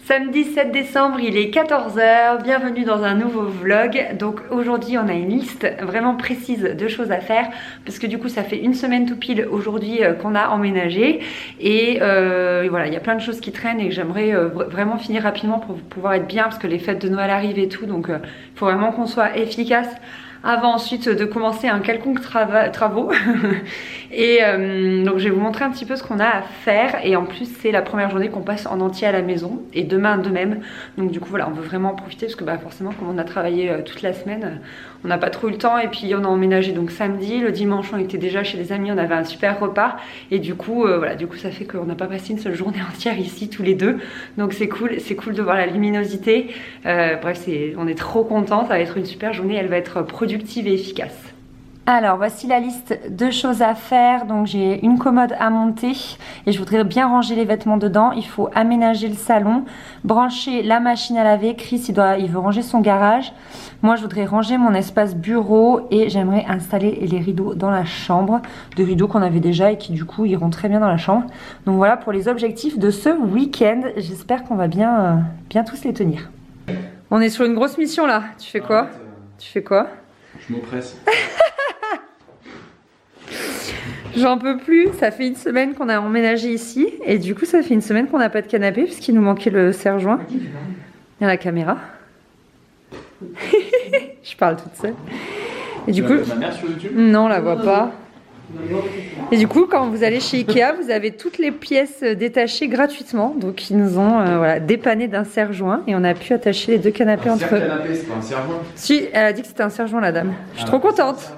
Samedi 7 décembre, il est 14 h, bienvenue dans un nouveau vlog. Donc aujourd'hui on a une liste vraiment précise de choses à faire parce que du coup ça fait une semaine tout pile aujourd'hui qu'on a emménagé et voilà, il y a plein de choses qui traînent et que j'aimerais vraiment finir rapidement pour pouvoir être bien parce que les fêtes de Noël arrivent et tout, donc il faut vraiment qu'on soit efficace avant ensuite de commencer un quelconque travaux. Et donc je vais vous montrer un petit peu ce qu'on a à faire, et en plus c'est la première journée qu'on passe en entier à la maison et demain de même, donc du coup voilà, on veut vraiment en profiter parce que bah forcément comme on a travaillé toute la semaine, on n'a pas trop eu le temps, et puis on a emménagé donc samedi, le dimanche on était déjà chez des amis, on avait un super repas, et du coup voilà, du coup ça fait qu'on n'a pas passé une seule journée entière ici tous les deux, donc c'est cool de voir la luminosité. Bref, on est trop contents, ça va être une super journée, elle va être productive et efficace. Alors voici la liste de choses à faire. Donc j'ai une commode à monter et je voudrais bien ranger les vêtements dedans. Il faut aménager le salon, brancher la machine à laver. Chris il veut ranger son garage. Moi je voudrais ranger mon espace bureau et j'aimerais installer les rideaux dans la chambre. Des rideaux qu'on avait déjà et qui du coup iront très bien dans la chambre. Donc voilà pour les objectifs de ce week-end. J'espère qu'on va bien tous les tenir. On est sur une grosse mission là. Tu fais quoi? Tu fais quoi? Je m'oppresse. J'en peux plus, ça fait une semaine qu'on a emménagé ici et du coup ça fait une semaine qu'on n'a pas de canapé puisqu'il nous manquait le serre-joint. Il y a la caméra. Je parle toute seule. Et du coup, ma mère sur YouTube? Non, on la voit pas. Et du coup quand vous allez chez Ikea, vous avez toutes les pièces détachées gratuitement. Donc ils nous ont voilà, dépanné d'un serre-joint et on a pu attacher les deux canapés entre eux. Canapé, c'est pas un serre-joint? Si, elle a dit que c'était un serre-joint la dame. Je suis trop contente.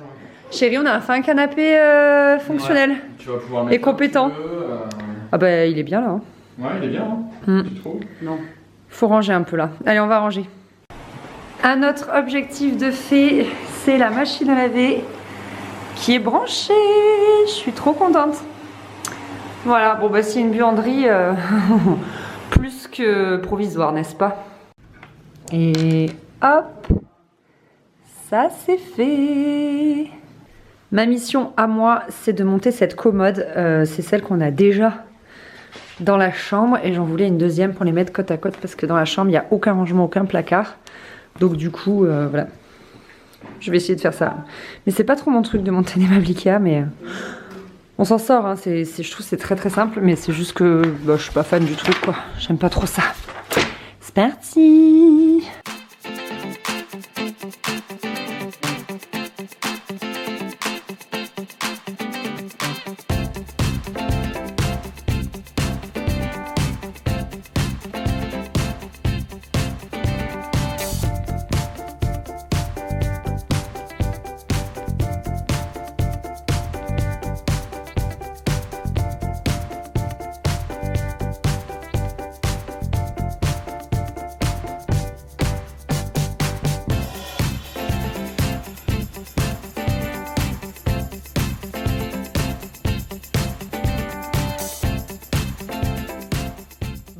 Chérie, on a fait un canapé fonctionnel. Ouais, tu vas pouvoir mettre et compétent. Ah bah il est bien là. Hein. Ouais, il est bien. Hein. Tu trouves? Non. Faut ranger un peu là. Allez, on va ranger. Un autre objectif de fait, c'est la machine à laver qui est branchée. Je suis trop contente. Voilà, bon bah c'est une buanderie plus que provisoire, n'est-ce pas? Et hop, ça c'est fait. Ma mission à moi, c'est de monter cette commode. C'est celle qu'on a déjà dans la chambre et j'en voulais une deuxième pour les mettre côte à côte parce que dans la chambre, il n'y a aucun rangement, aucun placard. Donc du coup, voilà. Je vais essayer de faire ça. Mais c'est pas trop mon truc de monter des meubles Ikea, mais on s'en sort. Hein. Je trouve que c'est très très simple, mais c'est juste que bah, je suis pas fan du truc, quoi. J'aime pas trop ça. C'est parti!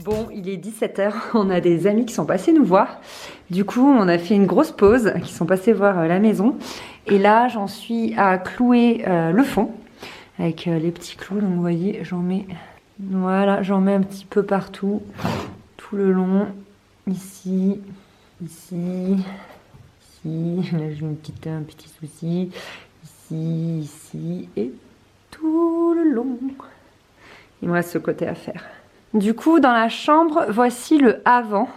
Bon, il est 17 h, on a des amis qui sont passés nous voir. Du coup, on a fait une grosse pause, qui sont passés voir la maison. Et là, j'en suis à clouer le fond avec les petits clous. Donc vous voyez, j'en mets, voilà, j'en mets un petit peu partout, tout le long. Ici, ici, ici. Là, j'ai un petit souci. Ici, ici et tout le long. Il me reste ce côté à faire. Du coup, dans la chambre, voici le avant.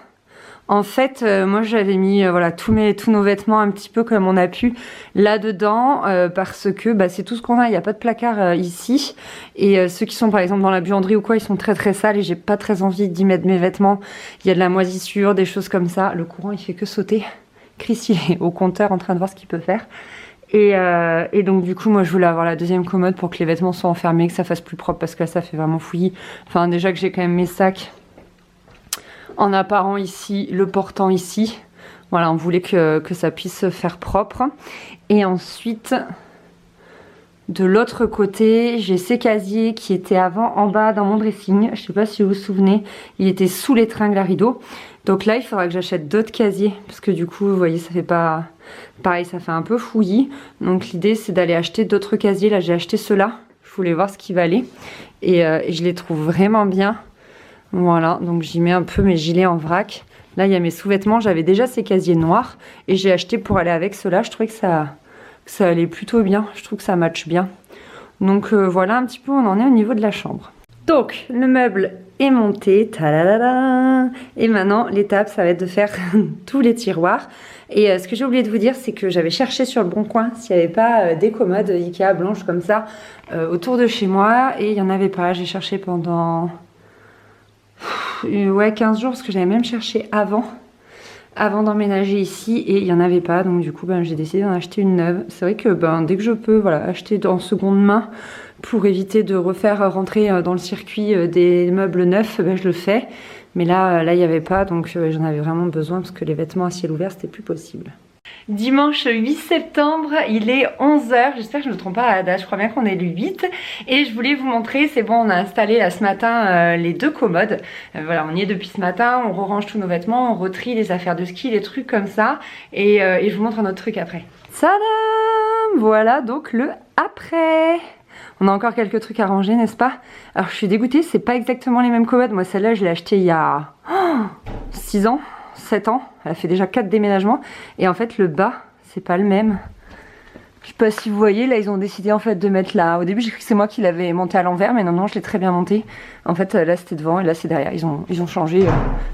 En fait, moi j'avais mis voilà, tous nos vêtements un petit peu comme on a pu là-dedans parce que bah, c'est tout ce qu'on a, il n'y a pas de placard ici. Et ceux qui sont par exemple dans la buanderie ou quoi, ils sont très très sales et j'ai pas très envie d'y mettre mes vêtements. Il y a de la moisissure, des choses comme ça. Le courant il fait que sauter. Chris il est au compteur en train de voir ce qu'il peut faire. Et donc du coup moi je voulais avoir la deuxième commode pour que les vêtements soient enfermés, que ça fasse plus propre parce que là ça fait vraiment fouillis. Enfin déjà que j'ai quand même mes sacs en apparent ici, le portant ici. Voilà, on voulait que ça puisse faire propre. Et ensuite, de l'autre côté, j'ai ces casiers qui étaient avant en bas dans mon dressing. Je sais pas si vous vous souvenez, il était sous l'étringle à rideau. Donc là, il faudra que j'achète d'autres casiers parce que du coup, vous voyez, ça fait pas... Pareil, ça fait un peu fouillis. Donc l'idée, c'est d'aller acheter d'autres casiers. Là, j'ai acheté ceux-là. Je voulais voir ce qui valait. Et je les trouve vraiment bien. Voilà, donc j'y mets un peu mes gilets en vrac. Là, il y a mes sous-vêtements. J'avais déjà ces casiers noirs et j'ai acheté pour aller avec ceux-là. Je trouvais que ça allait plutôt bien. Je trouve que ça matche bien. Donc voilà un petit peu où on en est au niveau de la chambre. Donc, le meuble est monté. Tadadada. Et maintenant, l'étape, ça va être de faire tous les tiroirs. Et ce que j'ai oublié de vous dire, c'est que j'avais cherché sur le Bon Coin s'il n'y avait pas des commodes Ikea blanches comme ça autour de chez moi. Et il n'y en avait pas. J'ai cherché pendant... ouais, 15 jours, parce que j'avais même cherché avant d'emménager ici et il n'y en avait pas, donc du coup j'ai décidé d'en acheter une neuve. C'est vrai que dès que je peux, voilà, acheter en seconde main pour éviter de refaire rentrer dans le circuit des meubles neufs, je le fais. Mais là il n'y avait pas, donc j'en avais vraiment besoin parce que les vêtements à ciel ouvert c'était plus possible. Dimanche 8 septembre, il est 11 h, j'espère que je ne me trompe pas à la date, je crois bien qu'on est le 8. Et je voulais vous montrer, c'est bon, on a installé là ce matin les deux commodes. Voilà, on y est depuis ce matin, on range tous nos vêtements, on retrie les affaires de ski, les trucs comme ça. Et je vous montre un autre truc après. Tadam! Voilà donc le après. On a encore quelques trucs à ranger, n'est-ce pas? Alors je suis dégoûtée, c'est pas exactement les mêmes commodes. Moi celle-là je l'ai achetée il y a 6 ans. 7 ans, elle a fait déjà 4 déménagements et en fait le bas c'est pas le même. Je sais pas si vous voyez, là ils ont décidé en fait de mettre là. Au début j'ai cru que c'est moi qui l'avais monté à l'envers, mais non je l'ai très bien monté. En fait là c'était devant et là c'est derrière. Ils ont changé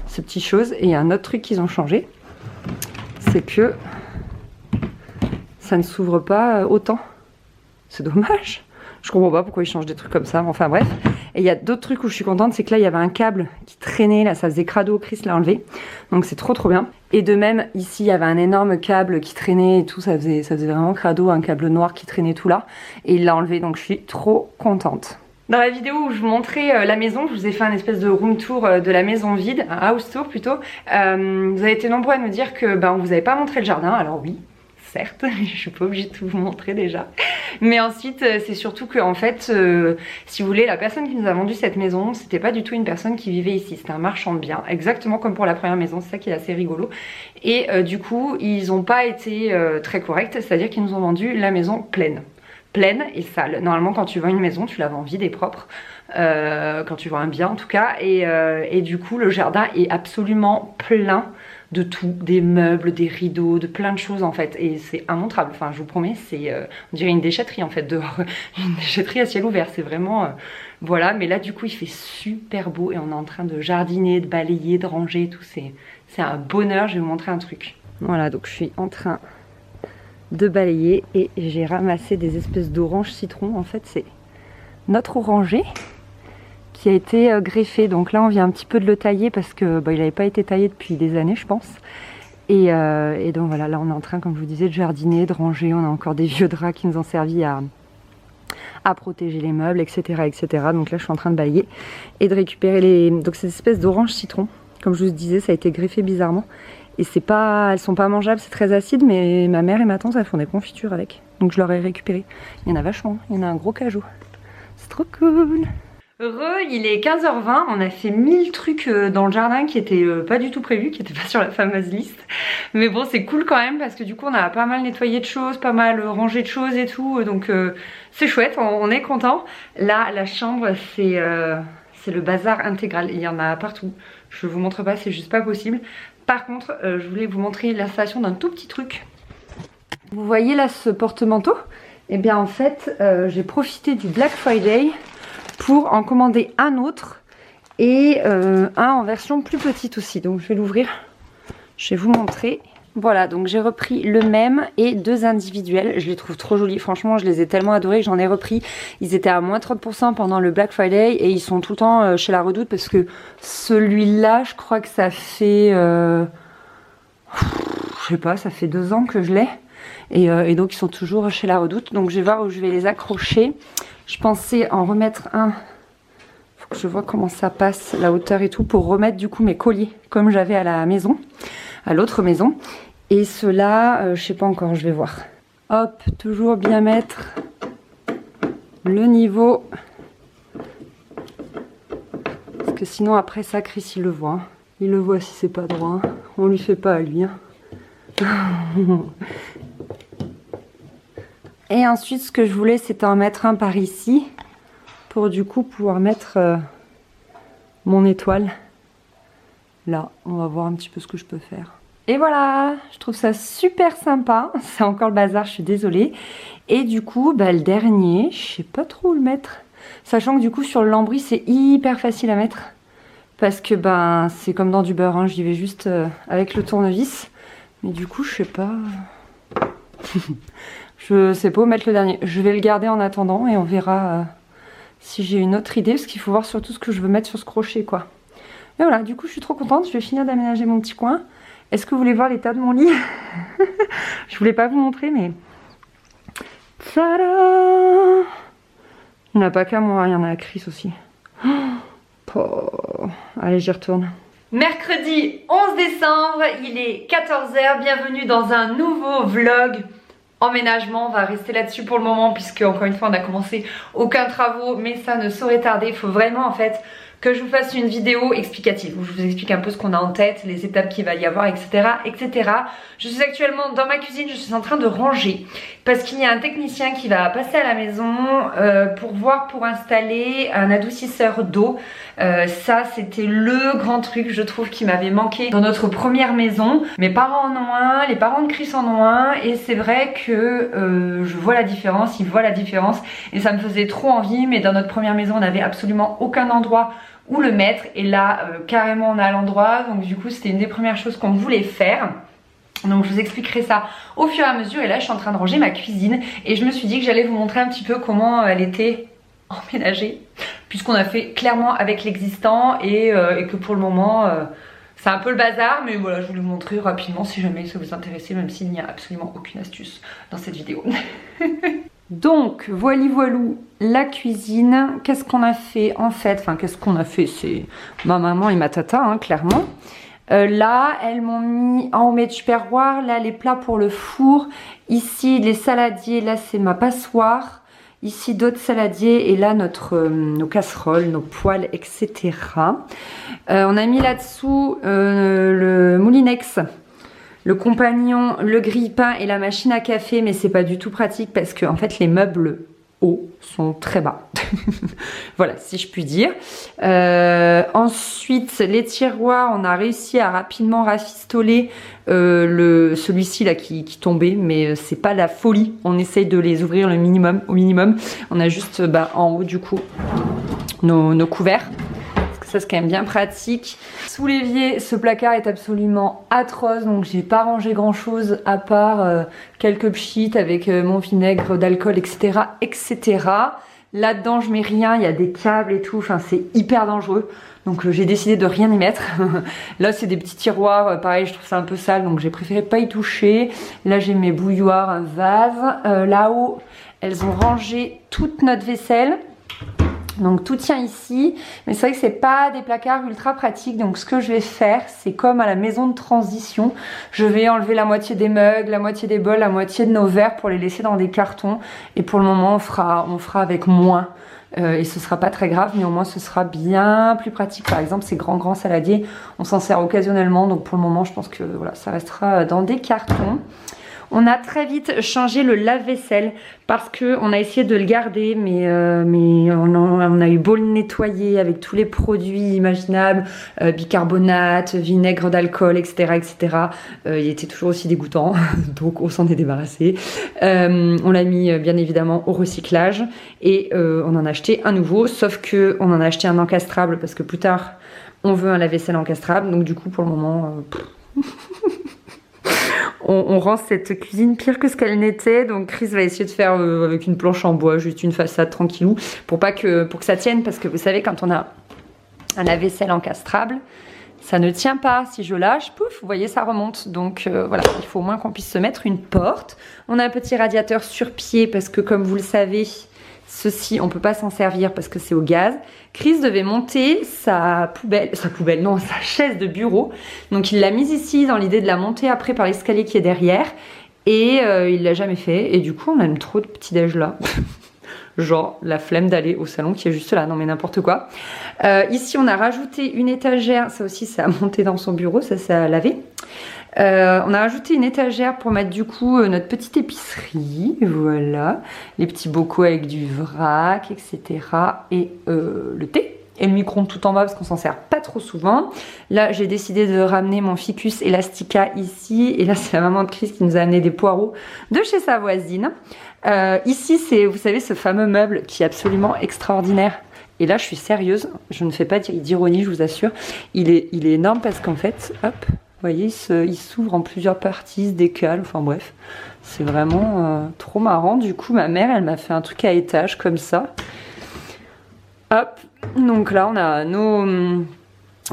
ces petites choses. Et il y a un autre truc qu'ils ont changé, c'est que ça ne s'ouvre pas autant. C'est dommage. Je comprends pas pourquoi ils changent des trucs comme ça, mais enfin bref. Et il y a d'autres trucs où je suis contente, c'est que là il y avait un câble qui traînait, là ça faisait crado, Chris l'a enlevé. Donc c'est trop bien. Et de même ici il y avait un énorme câble qui traînait et tout, ça faisait vraiment crado, un câble noir qui traînait tout là. Et il l'a enlevé, donc je suis trop contente. Dans la vidéo où je vous montrais la maison, je vous ai fait un espèce de room tour de la maison vide, un house tour plutôt. Vous avez été nombreux à nous dire que on vous avait pas montré le jardin, alors oui. Certes, je suis pas obligée de tout vous montrer déjà. Mais ensuite, c'est surtout que en fait, si vous voulez, la personne qui nous a vendu cette maison, c'était pas du tout une personne qui vivait ici. C'était un marchand de biens, exactement comme pour la première maison. C'est ça qui est assez rigolo. Et du coup, ils ont pas été très corrects, c'est-à-dire qu'ils nous ont vendu la maison pleine et sale. Normalement, quand tu vends une maison, tu la vends vide et propre. Quand tu vends un bien en tout cas. Et du coup, le jardin est absolument plein de tout, des meubles, des rideaux, de plein de choses en fait, et c'est immontrable, enfin je vous promets, c'est on dirait une déchetterie en fait dehors, une déchetterie à ciel ouvert, c'est vraiment voilà. Mais là du coup il fait super beau et on est en train de jardiner, de balayer, de ranger et tout, c'est un bonheur. Je vais vous montrer un truc. Voilà, donc je suis en train de balayer et j'ai ramassé des espèces d'orange citron. En fait c'est notre oranger qui a été greffé, donc là on vient un petit peu de le tailler parce que il n'avait pas été taillé depuis des années je pense. Et donc voilà, là on est en train, comme je vous disais, de jardiner, de ranger. On a encore des vieux draps qui nous ont servi à protéger les meubles, etc., etc. Donc là je suis en train de balayer et de récupérer donc ces espèces d'orange citron. Comme je vous disais, ça a été greffé bizarrement et elles sont pas mangeables, c'est très acide, mais ma mère et ma tante elles font des confitures avec, donc je leur ai récupéré. Il y en a vachement, il y en a un gros cajou, c'est trop cool. Heureux, il est 15 h 20, on a fait 1000 trucs dans le jardin qui étaient pas du tout prévus, qui étaient pas sur la fameuse liste. Mais bon, c'est cool quand même parce que du coup on a pas mal nettoyé de choses, pas mal rangé de choses et tout, donc c'est chouette, on est content. Là, la chambre, c'est le bazar intégral, il y en a partout. Je vous montre pas, c'est juste pas possible. Par contre, je voulais vous montrer l'installation d'un tout petit truc. Vous voyez là ce porte-manteau? Eh bien en fait, j'ai profité du Black Friday pour en commander un autre et un en version plus petite aussi. Donc je vais l'ouvrir, je vais vous montrer. Voilà, donc j'ai repris le même et 2 individuels. Je les trouve trop jolis, franchement je les ai tellement adorés que j'en ai repris. Ils étaient à moins 30% pendant le Black Friday et ils sont tout le temps chez La Redoute parce que celui-là je crois que ça fait je sais pas, ça fait 2 ans que je l'ai. Et donc ils sont toujours chez La Redoute. Donc je vais voir où je vais les accrocher. Je pensais en remettre un. Faut que je vois comment ça passe, la hauteur et tout, pour remettre du coup mes colliers comme j'avais à la maison, à l'autre maison. Et ceux-là, je sais pas encore, je vais voir. Hop, toujours bien mettre le niveau. Parce que sinon après ça, Chris il le voit. Hein. Il le voit si c'est pas droit. Hein. On lui fait pas à lui. Hein. Et ensuite ce que je voulais c'était en mettre un par ici pour du coup pouvoir mettre mon étoile. Là, on va voir un petit peu ce que je peux faire. Et voilà, je trouve ça super sympa. C'est encore le bazar, je suis désolée. Et du coup, bah, le dernier, je sais pas trop où le mettre. Sachant que du coup, sur le lambris, c'est hyper facile à mettre. Parce que ben, c'est comme dans du beurre, hein. J'y vais juste avec le tournevis. Mais du coup, je sais pas... je sais pas où mettre le dernier. Je vais le garder en attendant et on verra si j'ai une autre idée. Parce qu'il faut voir surtout ce que je veux mettre sur ce crochet, quoi. Et voilà, du coup, je suis trop contente. Je vais finir d'aménager mon petit coin. Est-ce que vous voulez voir l'état de mon lit? Je voulais pas vous montrer, mais... Tada! Il n'y en a pas qu'à moi, il y en a à Chris aussi. Oh. Allez, j'y retourne. Mercredi 11 décembre, il est 14 h. Bienvenue dans un nouveau vlog emménagement. On va rester là-dessus pour le moment puisque, encore une fois, on n'a commencé aucun travaux, mais ça ne saurait tarder. Il faut vraiment, en fait, que je vous fasse une vidéo explicative où je vous explique un peu ce qu'on a en tête, les étapes qu'il va y avoir, etc., etc. Je suis actuellement dans ma cuisine, je suis en train de ranger parce qu'il y a un technicien qui va passer à la maison pour installer un adoucisseur d'eau. Ça, c'était le grand truc, je trouve, qui m'avait manqué dans notre première maison. Mes parents en ont un, les parents de Chris en ont un, et c'est vrai que je vois la différence, ils voient la différence, et ça me faisait trop envie. Mais dans notre première maison, on n'avait absolument aucun endroit où le mettre, et là carrément on a l'endroit, donc du coup c'était une des premières choses qu'on voulait faire. Donc je vous expliquerai ça au fur et à mesure. Et là je suis en train de ranger ma cuisine et je me suis dit que j'allais vous montrer un petit peu comment elle était emménagée, puisqu'on a fait clairement avec l'existant et que pour le moment c'est un peu le bazar, mais voilà, je voulais vous montrer rapidement si jamais ça vous intéressait, même s'il n'y a absolument aucune astuce dans cette vidéo. Donc, voilou, la cuisine. Qu'est-ce qu'on a fait en fait? Enfin, qu'est-ce qu'on a fait? C'est ma maman et ma tata, hein, clairement. Là, elles m'ont mis en haut mes tupperwares. Là, les plats pour le four. Ici, les saladiers. Là, c'est ma passoire. Ici, d'autres saladiers. Et là, nos casseroles, nos poêles, etc. On a mis là-dessous le moulinex, le compagnon, le grille-pain et la machine à café, mais c'est pas du tout pratique parce que en fait les meubles hauts sont très bas. Voilà, si je puis dire. Ensuite, les tiroirs, on a réussi à rapidement rafistoler celui-ci là qui tombait, mais c'est pas la folie. On essaye de les ouvrir au minimum. On a juste en haut du coup nos couverts. Ça, c'est quand même bien pratique. Sous l'évier, ce placard est absolument atroce, donc j'ai pas rangé grand chose à part quelques pchites avec mon vinaigre d'alcool, etc., etc. Là-dedans, je mets rien, il y a des câbles et tout, enfin c'est hyper dangereux. Donc j'ai décidé de rien y mettre. Là, c'est des petits tiroirs, pareil, je trouve ça un peu sale, donc j'ai préféré pas y toucher. Là, j'ai mes bouilloires, un vase. Là-haut, elles ont rangé toute notre vaisselle. Donc tout tient ici, mais c'est vrai que c'est pas des placards ultra pratiques. Donc ce que je vais faire, c'est comme à la maison de transition, je vais enlever la moitié des mugs, la moitié des bols, la moitié de nos verres pour les laisser dans des cartons. Et pour le moment, on fera avec moins. Et ce sera pas très grave, mais au moins ce sera bien plus pratique. Par exemple, ces grands saladiers, on s'en sert occasionnellement. Donc pour le moment, je pense que voilà, ça restera dans des cartons. On a très vite changé le lave-vaisselle parce qu'on a essayé de le garder, mais on a eu beau le nettoyer avec tous les produits imaginables, bicarbonate, vinaigre d'alcool, etc., etc. Il était toujours aussi dégoûtant, donc on s'en est débarrassé. On l'a mis bien évidemment au recyclage et on en a acheté un nouveau, sauf que on en a acheté un encastrable parce que plus tard on veut un lave-vaisselle encastrable. Donc du coup pour le moment... On rend cette cuisine pire que ce qu'elle n'était. Donc Chris va essayer de faire avec une planche en bois, juste une façade tranquillou, pour que ça tienne. Parce que vous savez, quand on a un lave-vaisselle encastrable, ça ne tient pas. Si je lâche, pouf, vous voyez, ça remonte. Donc voilà, il faut au moins qu'on puisse se mettre une porte. On a un petit radiateur sur pied parce que comme vous le savez, ceci, on peut pas s'en servir parce que c'est au gaz. Chris devait monter sa chaise de bureau. Donc il l'a mise ici dans l'idée de la monter après par l'escalier qui est derrière. Et il l'a jamais fait. Et du coup, on a même trop de petits déj là. Genre la flemme d'aller au salon qui est juste là. Non mais n'importe quoi. Ici, on a rajouté une étagère. Ça aussi, ça a monté dans son bureau. Ça a lavé. On a rajouté une étagère pour mettre du coup notre petite épicerie, voilà, les petits bocaux avec du vrac, etc. et le thé. et le micro-ondes tout en bas parce qu'on s'en sert pas trop souvent. Là, j'ai décidé de ramener mon Ficus Elastica ici. Et là, c'est la maman de Chris qui nous a amené des poireaux de chez sa voisine. Ici, c'est, vous savez, ce fameux meuble qui est absolument extraordinaire. Et là, je suis sérieuse. Je ne fais pas d'ironie, je vous assure. Il est énorme parce qu'en fait, hop, vous voyez, il s'ouvre en plusieurs parties, il se décale. Enfin bref, c'est vraiment trop marrant. Du coup, ma mère, elle m'a fait un truc à étage comme ça. Hop, donc là on a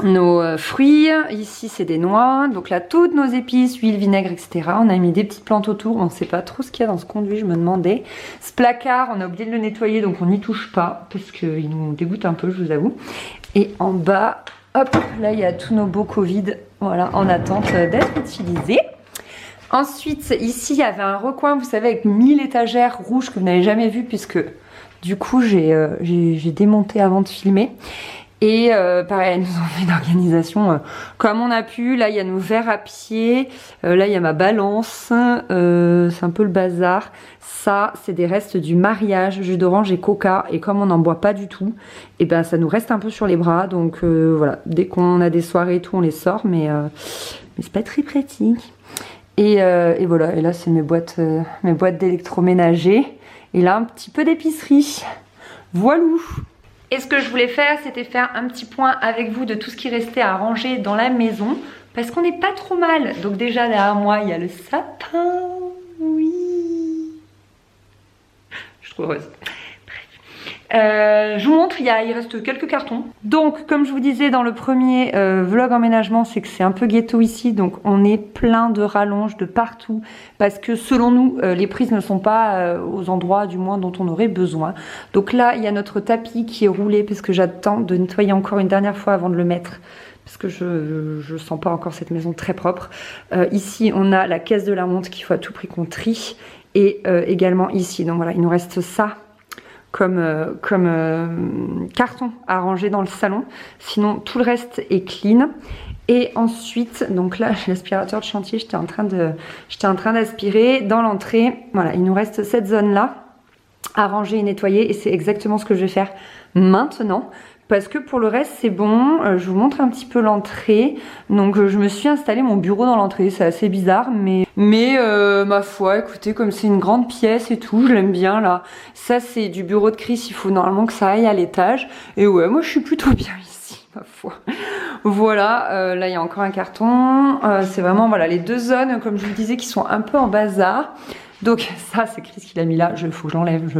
nos fruits, ici c'est des noix, donc là toutes nos épices, huile, vinaigre, etc. On a mis des petites plantes autour, on ne sait pas trop ce qu'il y a dans ce conduit, je me demandais. Ce placard, on a oublié de le nettoyer donc on n'y touche pas parce qu'il nous dégoûte un peu, je vous avoue. Et en bas, hop, là il y a tous nos bocaux vides, voilà, en attente d'être utilisés. Ensuite, ici il y avait un recoin, vous savez, avec 1000 étagères rouges que vous n'avez jamais vu puisque... Du coup, j'ai démonté avant de filmer. Et pareil, elles nous ont fait une organisation comme on a pu. Là, il y a nos verres à pied. Là, il y a ma balance. C'est un peu le bazar. Ça, c'est des restes du mariage, jus d'orange et coca. Et comme on n'en boit pas du tout, et ben ça nous reste un peu sur les bras. Donc voilà, dès qu'on a des soirées et tout, on les sort. Mais c'est pas très pratique. Et voilà, et là, c'est mes boîtes d'électroménager. Et là, un petit peu d'épicerie. Voilou. Et ce que je voulais faire, c'était faire un petit point avec vous de tout ce qui restait à ranger dans la maison. Parce qu'on n'est pas trop mal. Donc déjà, derrière moi, il y a le sapin. Oui. Je suis trop heureuse. Je vous montre, il reste quelques cartons. Donc comme je vous disais dans le premier vlog emménagement, c'est que c'est un peu ghetto ici, donc on est plein de rallonges de partout parce que selon nous les prises ne sont pas aux endroits du moins dont on aurait besoin. Donc là il y a notre tapis qui est roulé parce que j'attends de nettoyer encore une dernière fois avant de le mettre parce que je sens pas encore cette maison très propre. Ici on a la caisse de la montre qu'il faut à tout prix qu'on trie et également ici, donc voilà, il nous reste ça comme carton à ranger dans le salon. Sinon, tout le reste est clean. Et ensuite, donc là, j'ai l'aspirateur de chantier, j'étais en train d'aspirer. Dans l'entrée, voilà, il nous reste cette zone-là à ranger et nettoyer. Et c'est exactement ce que je vais faire maintenant. Parce que pour le reste, c'est bon. Je vous montre un petit peu l'entrée. Donc, je me suis installé mon bureau dans l'entrée. C'est assez bizarre, mais ma foi, écoutez, comme c'est une grande pièce et tout, je l'aime bien là. Ça, c'est du bureau de Chris. Il faut normalement que ça aille à l'étage. Et ouais, moi, je suis plutôt bien ici, ma foi. Voilà, là, il y a encore un carton. C'est vraiment, voilà, les deux zones, comme je vous disais, qui sont un peu en bazar. Donc ça, c'est Chris qui l'a mis là, il faut que je l'enlève,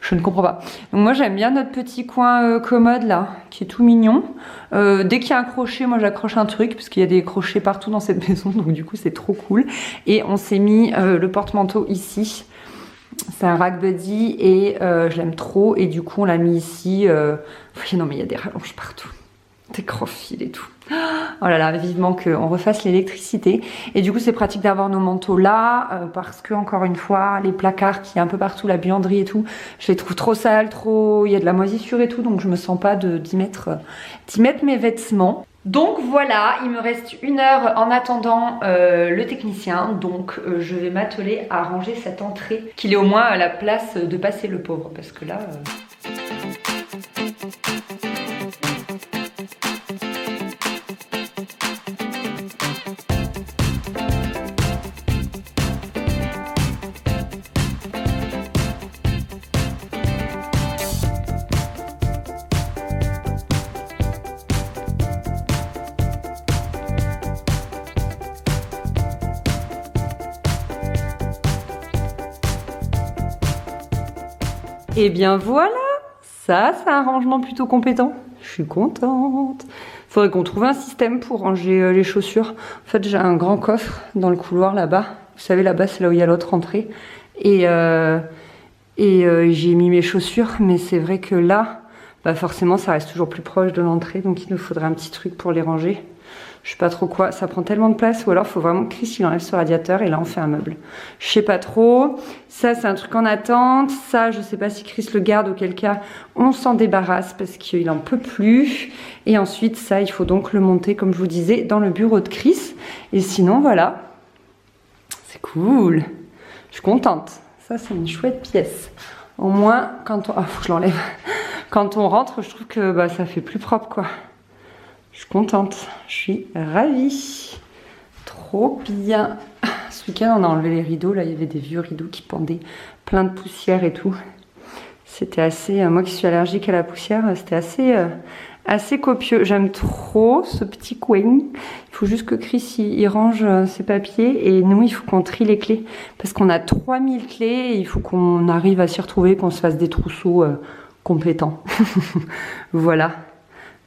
je ne comprends pas. Donc moi j'aime bien notre petit coin commode là, qui est tout mignon. Dès qu'il y a un crochet, moi j'accroche un truc, parce qu'il y a des crochets partout dans cette maison, donc du coup c'est trop cool. Et on s'est mis le porte-manteau ici. C'est un Rack Buddy et je l'aime trop. Et du coup on l'a mis ici. Non mais il y a des rallonges partout. Des gros-fils et tout. Oh là là, vivement qu'on refasse l'électricité. Et du coup, c'est pratique d'avoir nos manteaux là, parce que, encore une fois, les placards qui est un peu partout, la buanderie et tout, je les trouve trop sales, il y a de la moisissure et tout, donc je me sens pas d'y mettre mes vêtements. Donc voilà, il me reste 1 heure en attendant le technicien, donc je vais m'atteler à ranger cette entrée, qu'il ait au moins à la place de passer le pauvre, parce que là... Et bien voilà, ça c'est un rangement plutôt compétent. Je suis contente. Faudrait qu'on trouve un système pour ranger les chaussures. En fait, j'ai un grand coffre dans le couloir là-bas. Vous savez, là-bas, c'est là où il y a l'autre entrée. Et j'ai mis mes chaussures, mais c'est vrai que là, bah forcément, ça reste toujours plus proche de l'entrée. Donc, il nous faudrait un petit truc pour les ranger. Je sais pas trop quoi, ça prend tellement de place, ou alors il faut vraiment que Chris il enlève ce radiateur et là on fait un meuble. Je sais pas trop. Ça c'est un truc en attente. Ça je sais pas si Chris le garde, auquel cas on s'en débarrasse parce qu'il en peut plus. Et ensuite ça il faut donc le monter comme je vous disais dans le bureau de Chris. Et sinon voilà, c'est cool. Je suis contente. Ça c'est une chouette pièce. Au moins quand on... Ah faut que je l'enlève. quand on rentre, je trouve que bah, ça fait plus propre quoi. Je suis contente, je suis ravie. Trop bien. Ce week-end, on a enlevé les rideaux. Là, il y avait des vieux rideaux qui pendaient, plein de poussière et tout. C'était assez... moi qui suis allergique à la poussière, c'était assez copieux. J'aime trop ce petit coin. Il faut juste que Chris il range ses papiers et nous, il faut qu'on trie les clés. Parce qu'on a 3000 clés et il faut qu'on arrive à s'y retrouver, qu'on se fasse des trousseaux compétents. Voilà.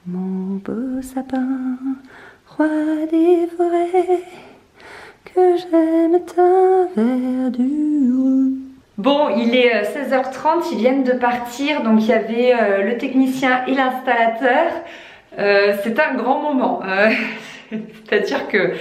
Mon beau sapin, roi des forêts, que j'aime ta verdure. Bon, il est 16h30, ils viennent de partir, donc il y avait le technicien et l'installateur. C'est un grand moment. C'est-à-dire que,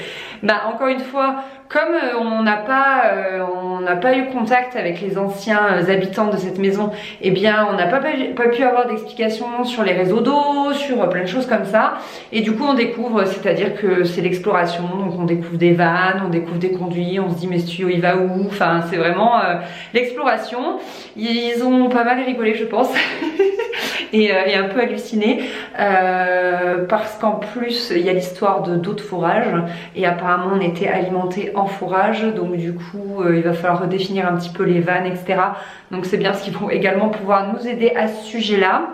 bah, encore une fois, comme on n'a pas eu contact avec les anciens habitants de cette maison, eh bien on n'a pas pu avoir d'explications sur les réseaux d'eau, sur plein de choses comme ça. Et du coup on découvre, c'est-à-dire que c'est l'exploration, donc on découvre des vannes, on découvre des conduits, on se dit mais ce tuyau il va où? Enfin c'est vraiment l'exploration. Ils ont pas mal rigolé je pense. et un peu halluciné parce qu'en plus il y a l'histoire d'eau de fourrage et apparemment on était alimenté en fourrage, donc du coup il va falloir redéfinir un petit peu les vannes, etc. Donc c'est bien ce qu'ils vont également pouvoir nous aider à ce sujet là.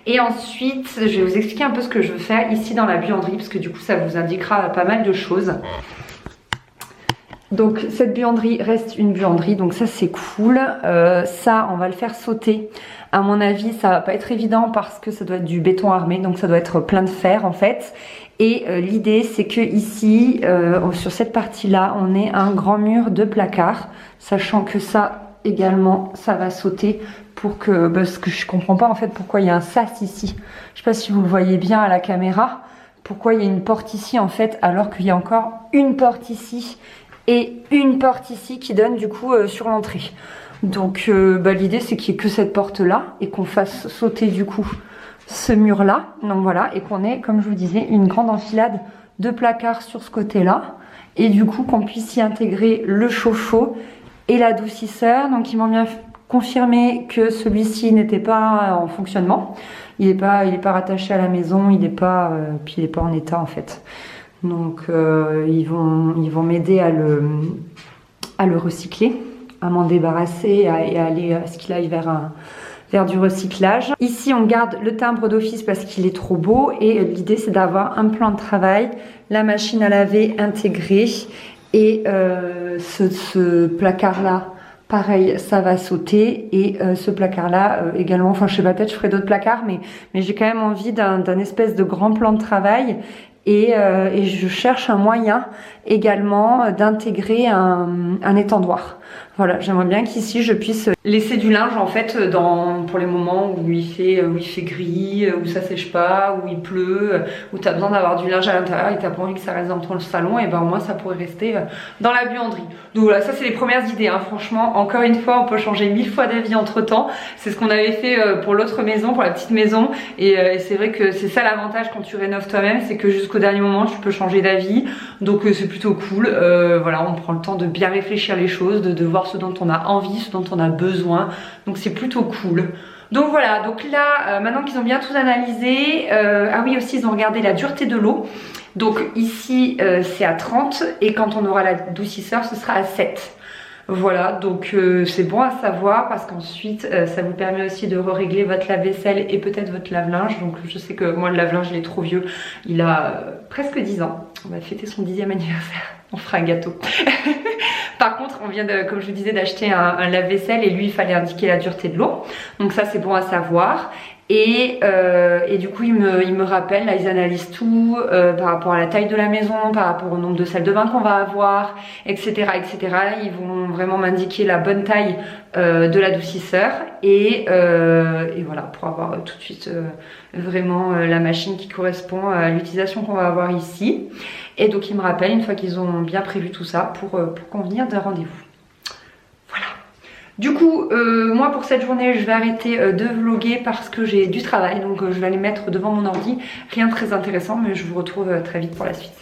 Et ensuite je vais vous expliquer un peu ce que je veux faire ici dans la buanderie, parce que du coup ça vous indiquera pas mal de choses. Donc cette buanderie reste une buanderie, donc ça c'est cool. Ça on va le faire sauter. À mon avis ça va pas être évident parce que ça doit être du béton armé, donc ça doit être plein de fer en fait. Et l'idée c'est que ici, sur cette partie là, on ait un grand mur de placard, sachant que ça également ça va sauter pour que, parce que je comprends pas en fait pourquoi il y a un sas ici. Je sais pas si vous le voyez bien à la caméra, pourquoi il y a une porte ici en fait alors qu'il y a encore une porte ici et une porte ici qui donne du coup sur l'entrée. Donc l'idée c'est qu'il n'y ait que cette porte là et qu'on fasse sauter du coup ce mur là, donc voilà, et qu'on ait, comme je vous disais, une grande enfilade de placards sur ce côté là, et du coup qu'on puisse y intégrer le chauffe-eau et l'adoucisseur. Donc ils m'ont bien confirmé que celui-ci n'était pas en fonctionnement, il n'est pas rattaché à la maison, il n'est pas en état en fait. Donc ils vont m'aider à le recycler, à m'en débarrasser et à aller à ce qu'il aille vers du recyclage. Ici on garde le timbre d'office parce qu'il est trop beau et l'idée c'est d'avoir un plan de travail, la machine à laver intégrée et ce placard là pareil ça va sauter et ce placard là également, enfin je sais pas, peut-être je ferai d'autres placards mais j'ai quand même envie d'un espèce de grand plan de travail. Et je cherche un moyen également d'intégrer un étendoir. Voilà, j'aimerais bien qu'ici je puisse laisser du linge en fait pour les moments où il fait gris, où ça sèche pas, où il pleut, où tu as besoin d'avoir du linge à l'intérieur et tu n'as pas envie que ça reste dans ton salon, et ben au moins ça pourrait rester dans la buanderie. Donc voilà, ça c'est les premières idées hein. Franchement, encore une fois, on peut changer 1000 fois d'avis entre temps. C'est ce qu'on avait fait pour l'autre maison, pour la petite maison, et c'est vrai que c'est ça l'avantage quand tu rénoves toi-même, c'est que jusqu'au dernier moment tu peux changer d'avis, donc c'est plutôt cool. Voilà, on prend le temps de bien réfléchir les choses, de voir ce dont on a envie, ce dont on a besoin, donc c'est plutôt cool. Donc voilà, donc là maintenant qu'ils ont bien tout analysé, ah oui aussi ils ont regardé la dureté de l'eau. Donc ici c'est à 30 et quand on aura l'adoucisseur ce sera à 7. Voilà, donc c'est bon à savoir parce qu'ensuite ça vous permet aussi de régler votre lave-vaisselle et peut-être votre lave-linge. Donc je sais que moi le lave-linge il est trop vieux, il a presque 10 ans. On va fêter son 10e anniversaire, on fera un gâteau. Par contre on vient comme je vous disais d'acheter un lave-vaisselle et lui il fallait indiquer la dureté de l'eau. Donc ça c'est bon à savoir. Et du coup ils me rappellent, là ils analysent tout par rapport à la taille de la maison, par rapport au nombre de salles de bain qu'on va avoir, etc. etc. Ils vont vraiment m'indiquer la bonne taille de l'adoucisseur et voilà, pour avoir tout de suite vraiment la machine qui correspond à l'utilisation qu'on va avoir ici. Et donc ils me rappellent une fois qu'ils ont bien prévu tout ça pour convenir d'un rendez-vous. Du coup, moi pour cette journée, je vais arrêter de vlogger parce que j'ai du travail. Donc je vais aller mettre devant mon ordi. Rien de très intéressant, mais je vous retrouve très vite pour la suite.